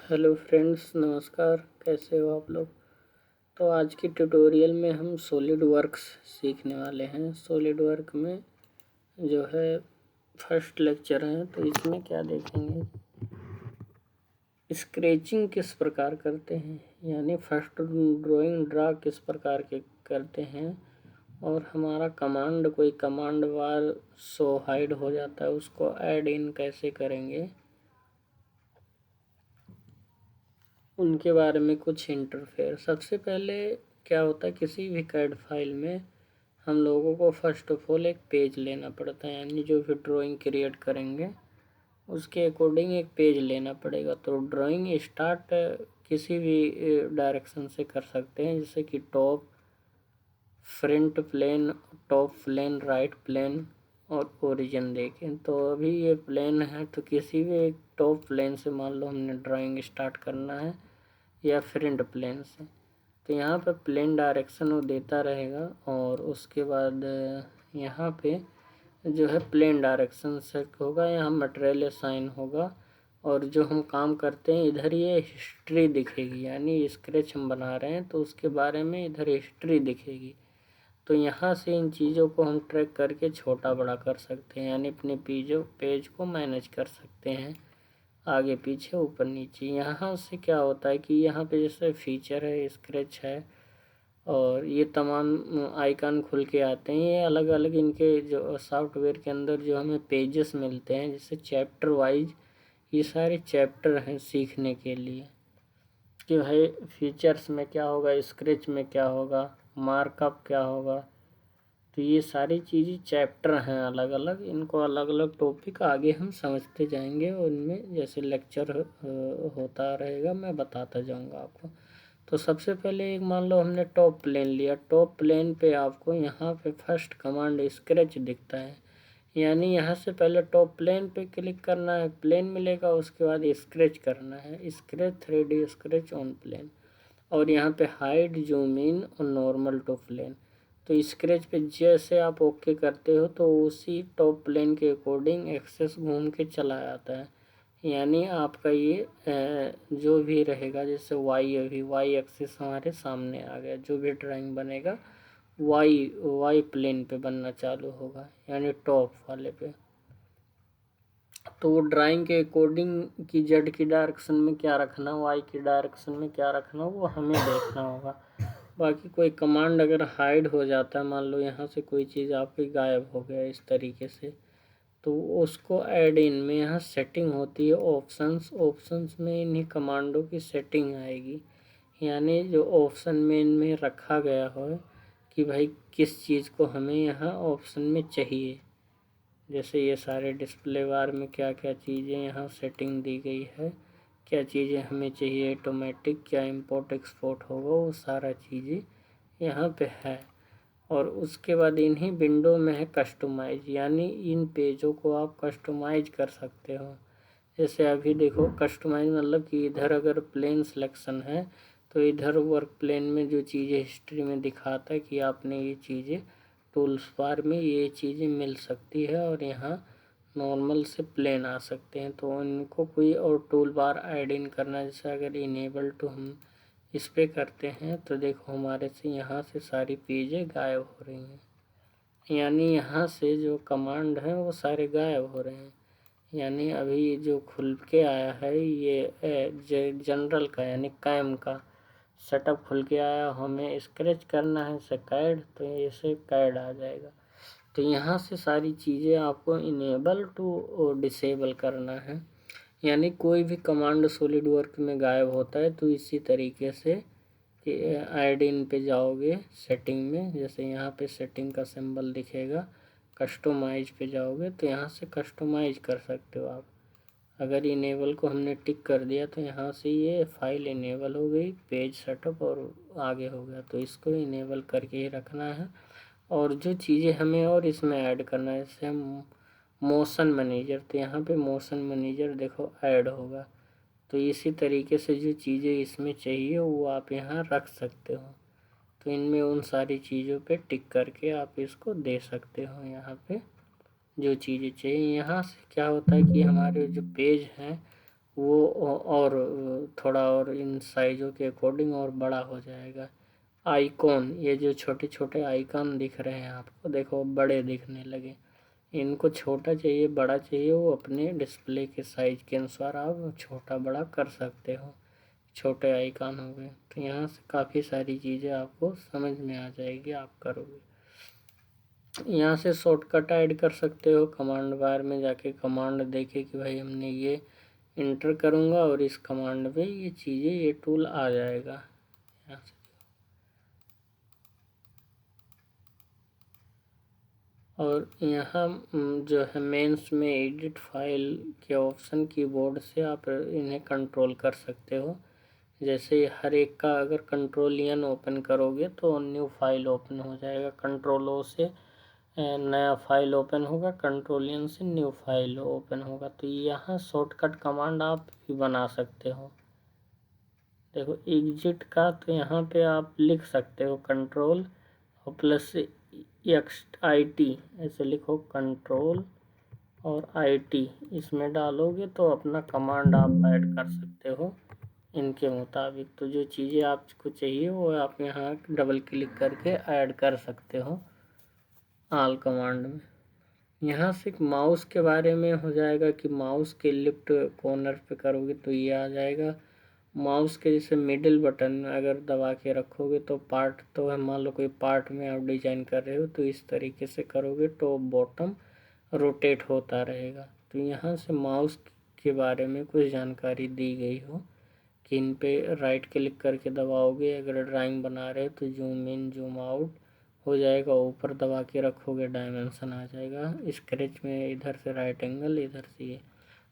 Hello friends, नमस्कार। कैसे हो आप लोग? तो आज की ट्यूटोरियल में हम सॉलिड वर्क्स सीखने वाले हैं। सॉलिड वर्क में जो है फर्स्ट लेक्चर है, तो इसमें क्या देखेंगे, स्केचिंग किस प्रकार करते हैं, यानी फर्स्ट ड्राइंग ड्रा किस प्रकार के करते हैं, और हमारा कमांड कोई कमांड बार शो हाइड हो जाता है, उसको ऐड इन कैसे करेंगे, उनके बारे में कुछ इंटरफेयर। सबसे पहले क्या होता है, किसी भी कैड फाइल में हम लोगों को फर्स्ट ऑफ ऑल एक पेज लेना पड़ता है, यानी जो भी ड्राइंग क्रिएट करेंगे उसके अकॉर्डिंग एक पेज लेना पड़ेगा। तो ड्राइंग स्टार्ट किसी भी डायरेक्शन से कर सकते हैं, जैसे कि top, front plane, top plane, right plane और ओरिजिन देखें। तो अभी ये प्लेन है, तो किसी भी एक टॉप प्लेन से मान लो हमने ड्राइंग स्टार्ट करना है, या फ्रंट प्लेन से, तो यहाँ पे प्लेन डायरेक्शन वो देता रहेगा। और उसके बाद यहाँ पे जो है प्लेन डायरेक्शन सेट होगा, यहाँ मटेरियल असाइन होगा, और जो हम काम करते हैं इधर ये हिस्ट्री दिखेगी, यानी स्केच हम बना रहे हैं तो उसके बारे में इधर हिस्ट्री दिखेगी। तो यहाँ से इन चीज़ों को हम ट्रैक करके छोटा बड़ा कर सकते हैं, यानी अपने पेज को मैनेज कर सकते हैं, आगे पीछे ऊपर नीचे। यहाँ से क्या होता है कि यहाँ पे जैसे फीचर है, स्क्रैच है, और ये तमाम आइकन खुल के आते हैं। ये अलग अलग इनके जो सॉफ्टवेयर के अंदर जो हमें पेजेस मिलते हैं, जैसे चैप्टर वाइज, ये सारे चैप्टर हैं सीखने के लिए कि भाई फीचर्स में क्या होगा, स्क्रैच में क्या होगा, मार्कअप क्या होगा। तो ये सारी चीज़ें चैप्टर हैं अलग अलग, इनको अलग अलग टॉपिक आगे हम समझते जाएंगे, और इनमें जैसे लेक्चर होता रहेगा मैं बताता जाऊंगा आपको। तो सबसे पहले एक मान लो हमने टॉप प्लेन लिया, टॉप प्लेन पे आपको यहाँ पे फर्स्ट कमांड स्केच दिखता है, यानी यहाँ से पहले टॉप प्लेन पे क्लिक करना है, प्लेन मिलेगा, उसके बाद स्केच करना है, sketch 3D sketch on plane, और यहाँ पे हाइड, जूम इन और नॉर्मल टू प्लेन। तो स्केच पे जैसे आप ओके करते हो तो उसी टॉप प्लेन के अकॉर्डिंग एक्सेस घूम के चला आता है, यानी आपका ये जो भी रहेगा, जैसे वाई, अभी वाई एक्सिस हमारे सामने आ गया, जो भी ड्राइंग बनेगा वाई प्लेन पे बनना चालू होगा, यानी टॉप वाले पे। तो वो ड्राइंग के अकॉर्डिंग कि जेड की डायरेक्शन में क्या रखना, वाई की डायरेक्शन में क्या रखना, वो हमें देखना होगा। बाकी कोई कमांड अगर हाइड हो जाता है, मान लो यहाँ से कोई चीज़ आपकी गायब हो गया इस तरीके से, तो उसको ऐड इन में यहाँ सेटिंग होती है, ऑप्शंस में इन्हीं कमांडों की सेटिंग आएगी, यानी जो ऑप्शन में इनमें रखा गया हो कि भाई किस चीज़ को हमें यहाँ ऑप्शन में चाहिए। जैसे ये सारे डिस्प्ले बार में क्या क्या चीज़ें यहाँ सेटिंग दी गई है, क्या चीज़ें हमें चाहिए ऑटोमेटिक, क्या इंपोर्ट एक्सपोर्ट होगा, वो सारा चीज़ें यहाँ पे है। और उसके बाद इन्हीं विंडो में है कस्टमाइज, यानी इन पेजों को आप कस्टमाइज कर सकते हो। जैसे अभी देखो कस्टमाइज मतलब कि इधर अगर प्लेन सिलेक्शन है तो इधर वर्क प्लेन में जो चीज़ें हिस्ट्री में दिखाता है कि आपने ये चीज़ें टूल्स बार में ये चीज़ें मिल सकती है, और यहाँ नॉर्मल से प्लेन आ सकते हैं। तो इनको कोई और टूल बार ऐड इन करना, जैसे अगर इनेबल टू हम इस पर करते हैं तो देखो हमारे से यहाँ से सारी पेजें गायब हो रही हैं, यानी यहाँ से जो कमांड है वो सारे गायब हो रहे हैं। यानी अभी जो खुल के आया है ये जनरल का, यानी कैम का सेटअप खुल के आया, हमें स्क्रैच करना है से कैड, तो ऐसे कैड आ जाएगा। तो यहाँ से सारी चीज़ें आपको इनेबल टू डिसेबल करना है, यानी कोई भी कमांड सॉलिड वर्क में गायब होता है तो इसी तरीके से कि ऐड इन पे जाओगे सेटिंग में, जैसे यहाँ पे सेटिंग का सिंबल दिखेगा, कस्टमाइज पे जाओगे तो यहाँ से कस्टमाइज कर सकते हो आप। अगर इनेबल को हमने टिक कर दिया तो यहाँ से ये फाइल इनेबल हो गई, पेज सेटअप और आगे हो गया, तो इसको इनेबल करके ही रखना है। और जो चीज़ें हमें और इसमें ऐड करना है, जैसे हम मोशन मैनेजर, तो यहाँ पे मोशन मैनेजर देखो ऐड होगा, तो इसी तरीके से जो चीज़ें इसमें चाहिए वो आप यहाँ रख सकते हो। तो इनमें उन सारी चीज़ों पे टिक करके आप इसको दे सकते हो यहाँ पे जो चीज़ें चाहिए। यहाँ से क्या होता है कि हमारे जो पेज हैं वो और थोड़ा और इन साइज़ों के अकॉर्डिंग और बड़ा हो जाएगा। आइकॉन, ये जो छोटे छोटे आइकॉन दिख रहे हैं आपको, देखो बड़े दिखने लगे। इनको छोटा चाहिए बड़ा चाहिए, वो अपने डिस्प्ले के साइज के अनुसार आप छोटा बड़ा कर सकते हो। छोटे आइकॉन हो गए, तो यहाँ से काफ़ी सारी चीज़ें आपको समझ में आ जाएगी, आप करोगे। यहाँ से शॉर्टकट ऐड कर सकते हो, कमांड बार में जाके कमांड देखे कि भाई हमने ये इंटर करूँगा और इस कमांड में ये चीज़ें, ये टूल आ जाएगा यहाँ से। और यहाँ जो है मेंस में एडिट फाइल के ऑप्शन कीबोर्ड से आप इन्हें कंट्रोल कर सकते हो। जैसे हर एक का अगर कंट्रोल एन ओपन करोगे तो न्यू फाइल ओपन हो जाएगा, कंट्रोल ओ से नया फाइल ओपन होगा, कंट्रोल एन से न्यू फाइल ओपन होगा। तो यहाँ शॉर्टकट कमांड आप भी बना सकते हो। देखो एग्जिट का तो यहाँ पे आप लिख सकते हो कंट्रोल और प्लस XIT, ऐसे लिखो कंट्रोल और IT, इसमें डालोगे तो अपना कमांड आप ऐड कर सकते हो इनके मुताबिक। तो जो चीज़ें आपको चाहिए वो आप यहाँ डबल क्लिक करके ऐड कर सकते हो ऑल कमांड में। यहाँ से माउस के बारे में हो जाएगा कि माउस के लेफ्ट कॉर्नर पे करोगे तो ये आ जाएगा। माउस के जैसे मिडिल बटन अगर दबा के रखोगे तो पार्ट, तो है मान लो कोई पार्ट में आप डिजाइन कर रहे हो तो इस तरीके से करोगे तो बॉटम रोटेट होता रहेगा। तो यहाँ से माउस के बारे में कुछ जानकारी दी गई हो कि इन पे राइट क्लिक करके दबाओगे, अगर ड्राइंग बना रहे हो तो जूम इन जूम आउट हो जाएगा, ऊपर दबा के रखोगे डायमेंशन आ जाएगा, स्केच में इधर से राइट एंगल, इधर से ये।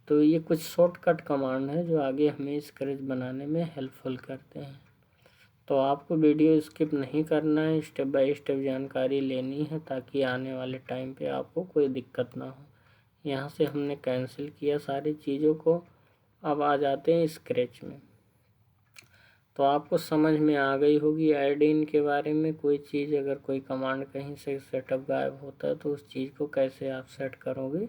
तो ये कुछ शॉर्टकट कमांड है जो आगे हमें स्केच बनाने में हेल्पफुल करते हैं। तो आपको वीडियो स्किप नहीं करना है, स्टेप बाय स्टेप जानकारी लेनी है ताकि आने वाले टाइम पे आपको कोई दिक्कत ना हो। यहाँ से हमने कैंसिल किया सारी चीज़ों को। अब आ जाते हैं स्केच में। तो आपको समझ में आ गई होगी ऐड इन के बारे में। कोई चीज़ अगर कोई कमांड कहीं से सेटअप गायब होता है तो उस चीज़ को कैसे आप सेट करोगे,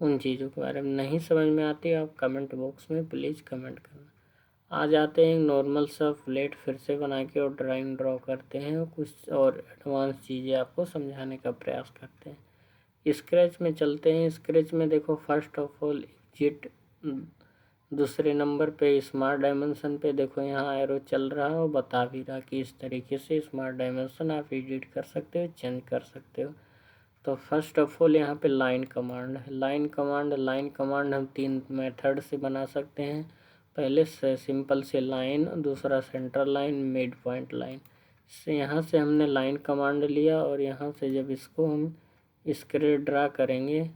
उन चीज़ों के बारे में नहीं समझ में आती आप कमेंट बॉक्स में प्लीज़ कमेंट करना। आ जाते हैं नॉर्मल सा फ्लैट फिर से बना के और ड्राइंग ड्रॉ करते हैं और कुछ और एडवांस चीज़ें आपको समझाने का प्रयास करते हैं। स्क्रैच में चलते हैं। स्क्रैच में देखो फर्स्ट ऑफ ऑल एग्जिट, दूसरे नंबर पे स्मार्ट डायमेंशन पे देखो यहाँ एरो चल रहा है और बता भी रहा कि इस तरीके से स्मार्ट डायमेंशन आप एडिट कर सकते हो, चेंज कर सकते हो। तो फर्स्ट ऑफ ऑल यहाँ पे लाइन कमांड है। लाइन कमांड हम 3 मेथड से बना सकते हैं। पहले से सिंपल से लाइन, दूसरा centre line, mid point line से। यहाँ से हमने लाइन कमांड लिया और यहाँ से जब इसको हम स्क्रीन ड्रा करेंगे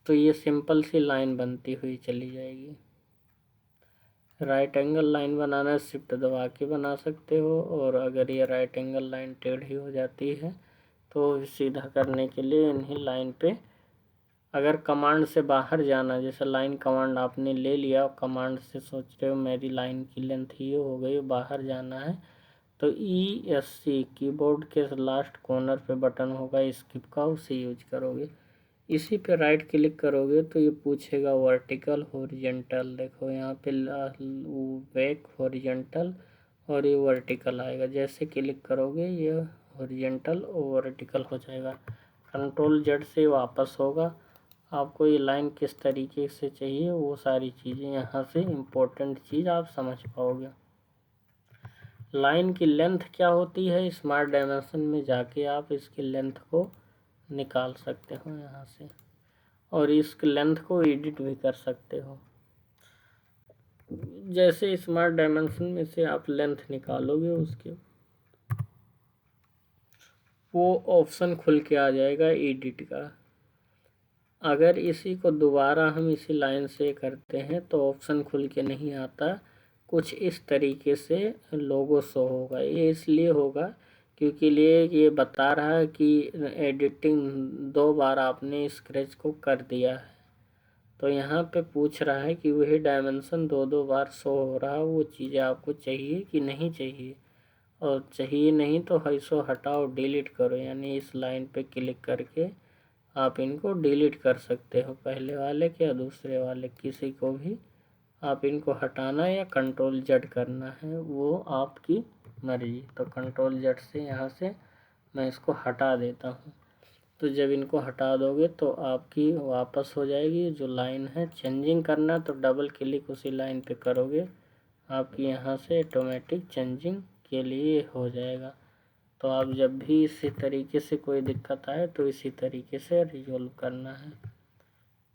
तो ये सिंपल सी लाइन बनती हुई चली जाएगी। राइट एंगल लाइन बनाना है, शिफ्ट दबा के बना सकते हो, और अगर ये राइट एंगल लाइन टेढ़ी हो जाती है तो सीधा करने के लिए इन्हीं लाइन पे अगर कमांड से बाहर जाना, जैसे लाइन कमांड आपने ले लिया, कमांड से सोच रहे हो मेरी लाइन की लेंथ ये हो गई, बाहर जाना है तो ESC कीबोर्ड के लास्ट कॉर्नर पे बटन होगा स्किप का, उसे यूज करोगे। इसी पे राइट क्लिक करोगे तो ये पूछेगा वर्टिकल हॉरिजेंटल। देखो यहाँ पे बैक हॉरिजेंटल और ये वर्टिकल आएगा। जैसे क्लिक करोगे ये हॉरिजेंटल और वर्टिकल हो जाएगा। कंट्रोल जेड से वापस होगा। आपको ये लाइन किस तरीके से चाहिए वो सारी चीज़ें यहाँ से इम्पोर्टेंट चीज़ आप समझ पाओगे। लाइन की लेंथ क्या होती है, स्मार्ट डायमेंशन में जाके आप इसकी लेंथ को निकाल सकते हो यहाँ से, और इस लेंथ को एडिट भी कर सकते हो। जैसे स्मार्ट डायमेंशन में से आप लेंथ निकालोगे उसके वो ऑप्शन खुल के आ जाएगा एडिट का। अगर इसी को दोबारा हम इसी लाइन से करते हैं तो ऑप्शन खुल के नहीं आता, कुछ इस तरीके से लोगो शो होगा। ये इसलिए होगा क्योंकि ये बता रहा है कि एडिटिंग 2 बार आपने स्क्रैच को कर दिया है। तो यहाँ पे पूछ रहा है कि वही डायमेंशन 2 बार शो हो रहा है, वो चीज़ें आपको चाहिए कि नहीं चाहिए, और चाहिए नहीं तो इसको हटाओ डिलीट करो, यानी इस लाइन पे क्लिक करके आप इनको डिलीट कर सकते हो, पहले वाले के या दूसरे वाले किसी को भी आप इनको हटाना या कंट्रोल जेड करना है वो आपकी मर्जी। तो कंट्रोल जेड से यहाँ से मैं इसको हटा देता हूँ। तो जब इनको हटा दोगे तो आपकी वापस हो जाएगी जो लाइन है। चेंजिंग करना तो डबल क्लिक उसी लाइन पे करोगे, आपकी यहाँ से ऑटोमेटिक चेंजिंग के लिए हो जाएगा। तो आप जब भी इसी तरीके से कोई दिक्कत आए तो इसी तरीके से रिजोल्व करना है।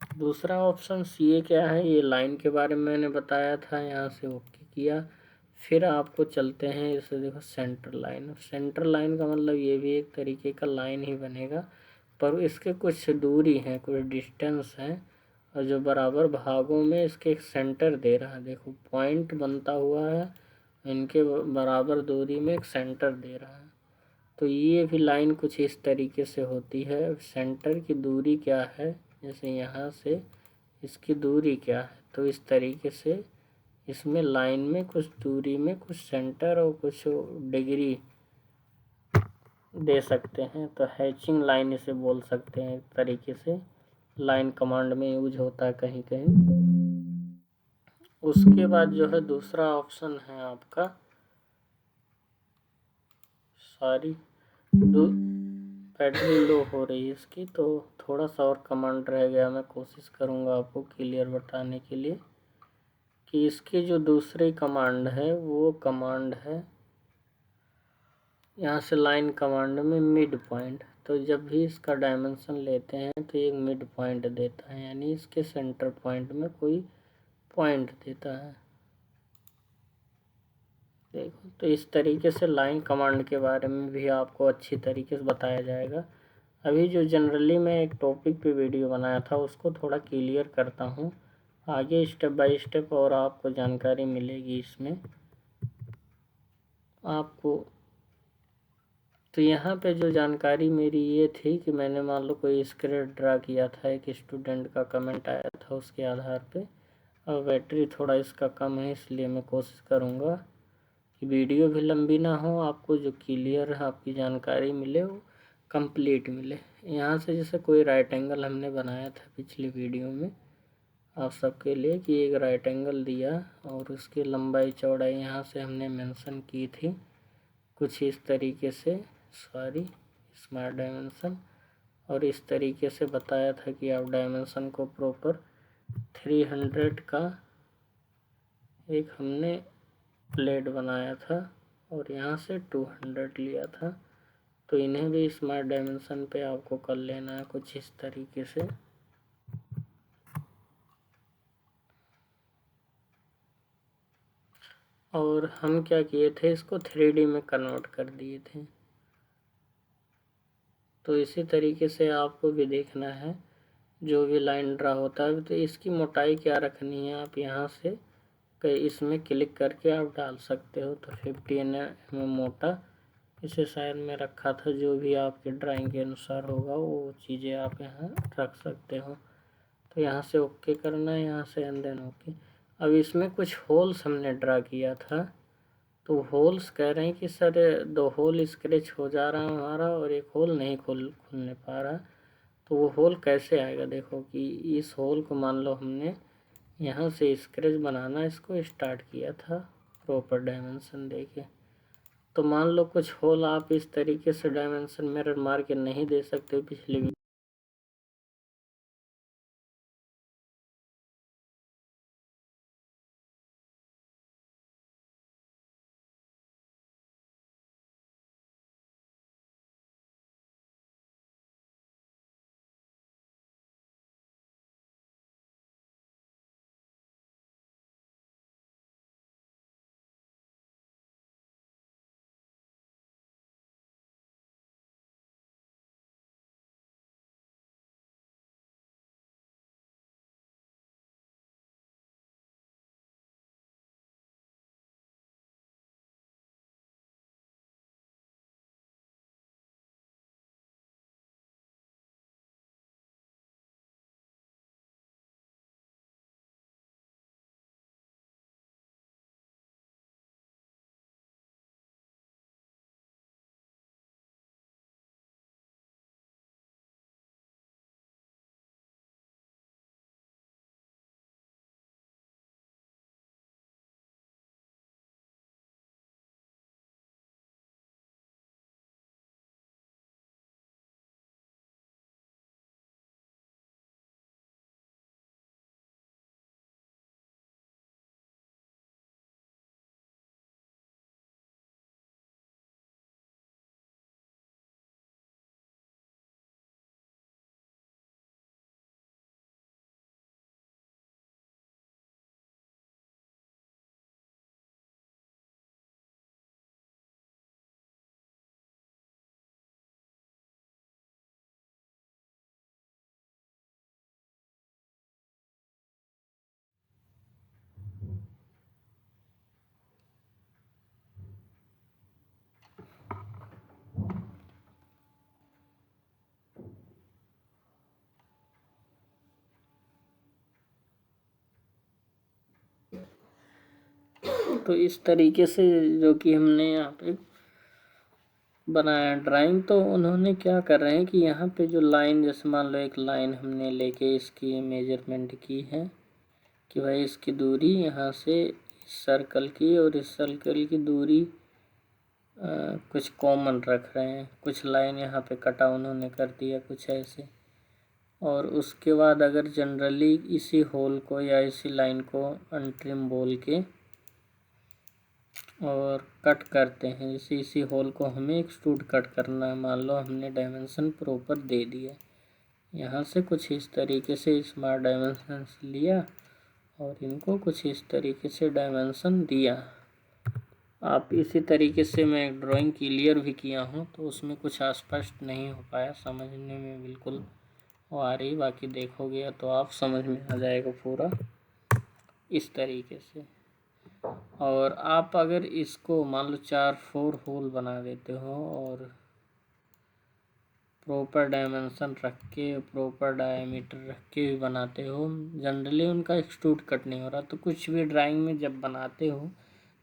दूसरा ऑप्शन ये क्या है, ये लाइन के बारे में मैंने बताया था, यहाँ से ओके किया। फिर आपको चलते हैं, इसे देखो सेंटर लाइन। सेंटर लाइन का मतलब ये भी एक तरीके का लाइन ही बनेगा, पर इसके कुछ दूरी है, कुछ डिस्टेंस है, और जो बराबर भागों में इसके सेंटर दे रहा है। देखो पॉइंट बनता हुआ है, इनके बराबर दूरी में एक सेंटर दे रहा है। तो ये भी लाइन कुछ इस तरीके से होती है। सेंटर की दूरी क्या है, जैसे यहाँ से इसकी दूरी क्या है, तो इस तरीके से इसमें लाइन में कुछ दूरी में कुछ सेंटर और कुछ डिग्री दे सकते हैं। तो हैचिंग लाइन इसे बोल सकते हैं, एक तरीके से लाइन कमांड में यूज होता है कहीं कहीं। उसके बाद जो है दूसरा ऑप्शन है आपका, सॉरी बैटरी लो हो रही है इसकी, तो थोड़ा सा और कमांड रह गया। मैं कोशिश करूँगा आपको क्लियर बताने के लिए कि इसकी जो दूसरी कमांड है वो कमांड है यहाँ से लाइन कमांड में मिड पॉइंट। तो जब भी इसका डायमेंशन लेते हैं तो एक मिड पॉइंट देता है, यानी इसके सेंटर पॉइंट में कोई पॉइंट देता है। देखो तो इस तरीके से लाइन कमांड के बारे में भी आपको अच्छी तरीके से बताया जाएगा। अभी जो जनरली मैं एक टॉपिक पे वीडियो बनाया था उसको थोड़ा क्लियर करता हूँ, आगे स्टेप बाय स्टेप और आपको जानकारी मिलेगी इसमें आपको। तो यहाँ पे जो जानकारी मेरी ये थी कि मैंने मान लो कोई स्क्रिप्ट ड्रा किया था, एक स्टूडेंट का कमेंट आया था उसके आधार पे, और बैटरी थोड़ा इसका कम है, इसलिए मैं कोशिश करूँगा कि वीडियो भी लंबी ना हो, आपको जो क्लियर आपकी जानकारी मिले वो कंप्लीट मिले। यहाँ से जैसे कोई राइट एंगल हमने बनाया था पिछली वीडियो में आप सबके लिए कि एक राइट एंगल दिया और उसकी लंबाई चौड़ाई यहाँ से हमने मेंशन की थी कुछ इस तरीके से, सॉरी स्मार्ट डायमेंशन, और इस तरीके से बताया था कि आप डायमेंशन को प्रॉपर 300 का एक हमने प्लेट बनाया था और यहाँ से 200 लिया था। तो इन्हें भी स्मार्ट डायमेंशन पे आपको कर लेना है कुछ इस तरीके से। और हम क्या किए थे, इसको 3D में कन्वर्ट कर दिए थे। तो इसी तरीके से आपको भी देखना है जो भी लाइन ड्रा होता है। तो इसकी मोटाई क्या रखनी है, आप यहाँ से इसमें क्लिक करके आप डाल सकते हो। तो 50 mm मोटा इसे शायद मैं रखा था, जो भी आपके ड्राइंग के अनुसार होगा वो चीज़ें आप यहाँ रख सकते हो। तो यहाँ से ओके करना है, यहाँ से एंड देन ओके। अब इसमें कुछ होल्स हमने ड्रा किया था, तो होल्स कह रहे हैं कि सर 2 होल स्क्रैच हो जा रहा है हमारा और एक होल नहीं खुलने पा रहा। तो वो होल कैसे आएगा, देखो कि इस होल को मान लो हमने यहाँ से स्क्रैच बनाना इसको स्टार्ट किया था प्रॉपर डायमेंशन देके। तो मान लो कुछ होल आप इस तरीके से डायमेंशन मिरर मार के नहीं दे सकते पिछले तो इस तरीके से जो कि हमने यहाँ पे बनाया ड्राइंग, तो उन्होंने क्या कर रहे हैं कि यहाँ पे जो लाइन, जैसे मान लो एक लाइन हमने लेके इसकी मेजरमेंट की है कि भाई इसकी दूरी यहाँ से इस सर्कल की और इस सर्कल की दूरी कुछ कॉमन रख रहे हैं, कुछ लाइन यहाँ पे कटा उन्होंने कर दिया कुछ ऐसे। और उसके बाद अगर जनरली इसी होल को या इसी लाइन को अनट्रिम बोल के और कट करते हैं, जैसे इसी होल को हमें एक्सट्रूड कट करना है, मान लो हमने डायमेंशन प्रॉपर दे दिया, यहाँ से कुछ इस तरीके से स्मार्ट डायमेंशन लिया और इनको कुछ इस तरीके से डायमेंशन दिया। आप इसी तरीके से मैं ड्राइंग क्लियर भी किया हूँ, तो उसमें कुछ अस्पष्ट नहीं हो पाया, समझने में बिल्कुल वो आ रही, बाकी देखोगे तो आप समझ में आ जाएगा पूरा इस तरीके से। और आप अगर इसको मान लो 4 होल बना देते हो और प्रॉपर डायमेंशन रख के, प्रॉपर डायमीटर रख के भी बनाते हो, जनरली उनका एक्सट्रूड कट नहीं हो रहा, तो कुछ भी ड्राइंग में जब बनाते हो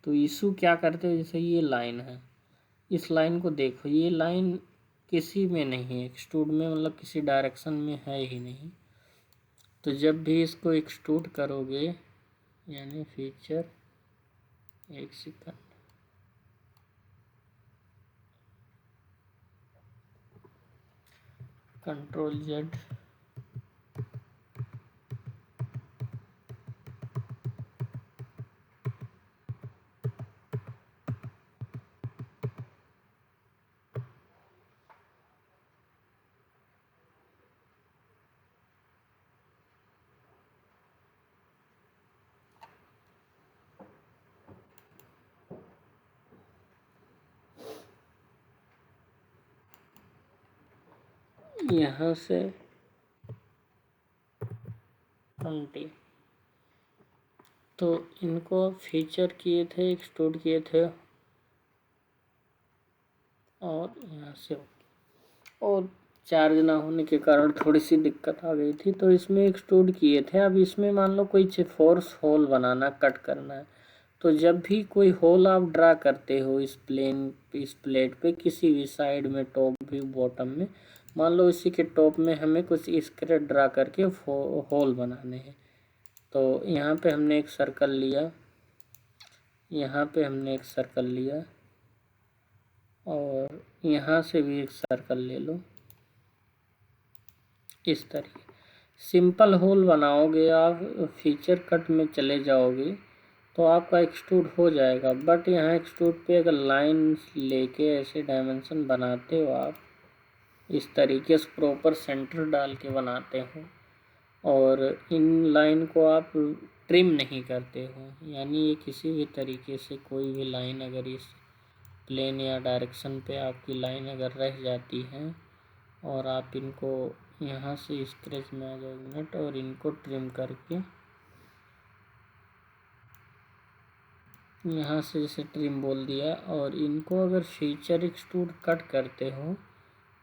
तो इशू क्या करते हो, जैसे ये लाइन है, इस लाइन को देखो, ये लाइन किसी में नहीं है एक्सट्रूड में, मतलब किसी डायरेक्शन में है ही नहीं। तो जब भी इसको एक्सट्रूड करोगे, यानी फीचर, एक सेकंड, Ctrl+Z, यहाँ से 20, तो इनको फीचर किए थे, एक्सट्रूड किए थे, और यहाँ से और चार्ज ना होने के कारण थोड़ी सी दिक्कत आ गई थी, तो इसमें एक्सट्रूड किए थे। अब इसमें मान लो कोई फोर्स होल बनाना, कट करना है, तो जब भी कोई होल आप ड्रा करते हो इस प्लेट पे किसी भी साइड में, टॉप भी बॉटम में, मान लो इसी के टॉप में हमें कुछ स्क्रेच ड्रा करके होल बनाने हैं, तो यहाँ पे हमने एक सर्कल लिया, यहाँ पे हमने एक सर्कल लिया, और यहाँ से भी एक सर्कल ले लो, इस तरीके सिंपल होल बनाओगे आप, फीचर कट में चले जाओगे तो आपका एक्सट्रूड हो जाएगा। बट यहाँ एक्सट्रूड पे अगर लाइन लेके ऐसे डायमेंशन बनाते हो आप, इस तरीके से प्रॉपर सेंटर डाल के बनाते हो, और इन लाइन को आप ट्रिम नहीं करते हो, यानी ये किसी भी तरीके से कोई भी लाइन अगर इस प्लेन या डायरेक्शन पे आपकी लाइन अगर रह जाती है और आप इनको यहाँ से स्क्रैच में आ जाओ मिनट, और इनको ट्रिम करके यहाँ से जैसे ट्रिम बोल दिया, और इनको अगर फीचर एक्सट्रूड कट करते हो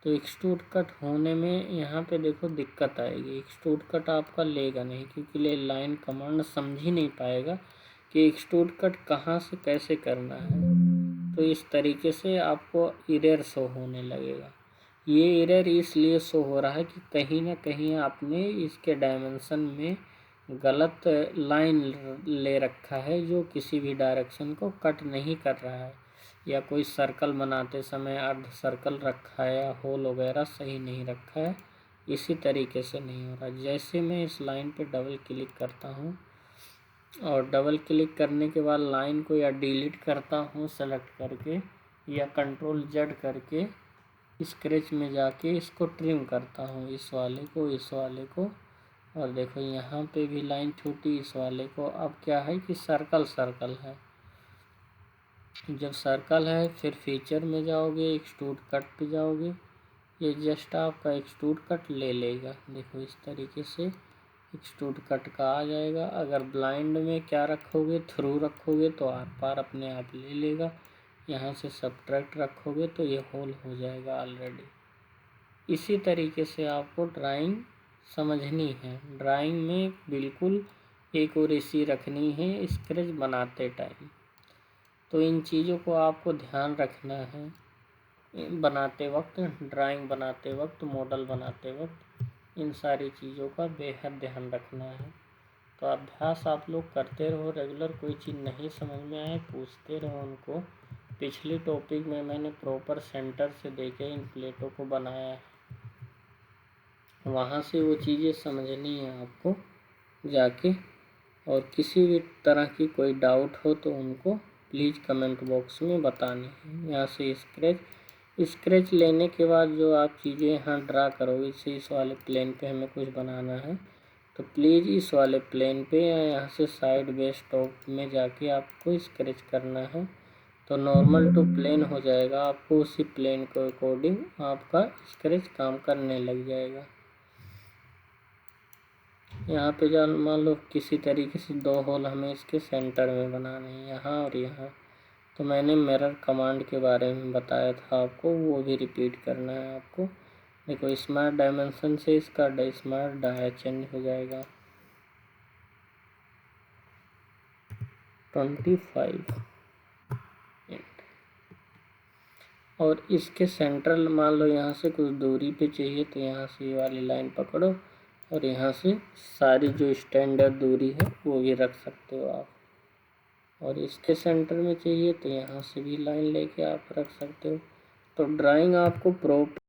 तो एक्सट्रूड कट होने में यहाँ पे देखो दिक्कत आएगी, एक्सट्रूड कट आपका लेगा नहीं, क्योंकि लाइन कमांड समझ ही नहीं पाएगा कि एक्सट्रूड कट कहाँ से कैसे करना है, तो इस तरीके से आपको एरर शो होने लगेगा। ये एरर इसलिए शो हो रहा है कि कहीं ना कहीं आपने इसके डायमेंशन में गलत लाइन ले रखा है, जो किसी भी डायरेक्शन को कट नहीं कर रहा है, या कोई सर्कल बनाते समय अर्ध सर्कल रखा है या होल वगैरह सही नहीं रखा है, इसी तरीके से नहीं हो रहा। जैसे मैं इस लाइन पे डबल क्लिक करता हूँ और डबल क्लिक करने के बाद लाइन को या डिलीट करता हूँ सेलेक्ट करके, या Ctrl+Z करके स्क्रैच में जाके इसको ट्रिम करता हूँ, इस वाले को, और देखो यहाँ पे भी लाइन छूटी इस वाले को। अब क्या है कि सर्कल है, जब सर्कल है फिर फीचर में जाओगे, एक्सट्रूड कट पे जाओगे, ये जस्ट आपका एक्सट्रूड कट ले लेगा, देखो इस तरीके से एक्सट्रूड कट का आ जाएगा। अगर ब्लाइंड में क्या रखोगे, थ्रू रखोगे तो आर पार अपने आप ले लेगा, यहाँ से सब्ट्रैक्ट रखोगे तो ये होल हो जाएगा ऑलरेडी। इसी तरीके से आपको ड्राइंग समझनी है, ड्राइंग में बिल्कुल एक्यूरेसी रखनी है स्केच बनाते टाइम। तो इन चीज़ों को आपको ध्यान रखना है बनाते वक्त, ड्राइंग बनाते वक्त, मॉडल बनाते वक्त इन सारी चीज़ों का बेहद ध्यान रखना है। तो अभ्यास आप लोग करते रहो रेगुलर। कोई चीज़ नहीं समझ में आए पूछते रहो उनको। पिछली टॉपिक में मैंने प्रॉपर सेंटर से देके इन प्लेटों को बनाया है, वहाँ से वो चीज़ें समझनी है आपको जाके। और किसी भी तरह की कोई डाउट हो तो उनको प्लीज़ कमेंट बॉक्स में बतानी है। यहाँ से स्क्रैच लेने के बाद जो आप चीज़ें यहाँ ड्रा करोगे, जैसे इस वाले प्लेन पे हमें कुछ बनाना है तो प्लीज़ इस वाले प्लेन पे या यहाँ से साइड बेस टॉप में जाके आपको स्क्रैच करना है, तो नॉर्मल टू प्लेन हो जाएगा। आपको उसी प्लेन के अकॉर्डिंग आपका स्क्रैच काम करने लग जाएगा। यहाँ पे जान मान लो किसी तरीके से 2 होल हमें इसके सेंटर में बनाने हैं, यहाँ और यहाँ। तो मैंने मिरर कमांड के बारे में बताया था आपको, वो भी रिपीट करना है आपको। देखो स्मार्ट डायमेंशन से इसका स्मार्ट डाया चेंज हो जाएगा 25। और इसके सेंट्रल मान लो यहाँ से कुछ दूरी पे चाहिए तो यहाँ से ये वाली लाइन पकड़ो और यहाँ से सारी जो स्टैंडर्ड दूरी है वो भी रख सकते हो आप। और इसके सेंटर में चाहिए तो यहाँ से भी लाइन लेके आप रख सकते हो। तो ड्राइंग आपको प्रॉपर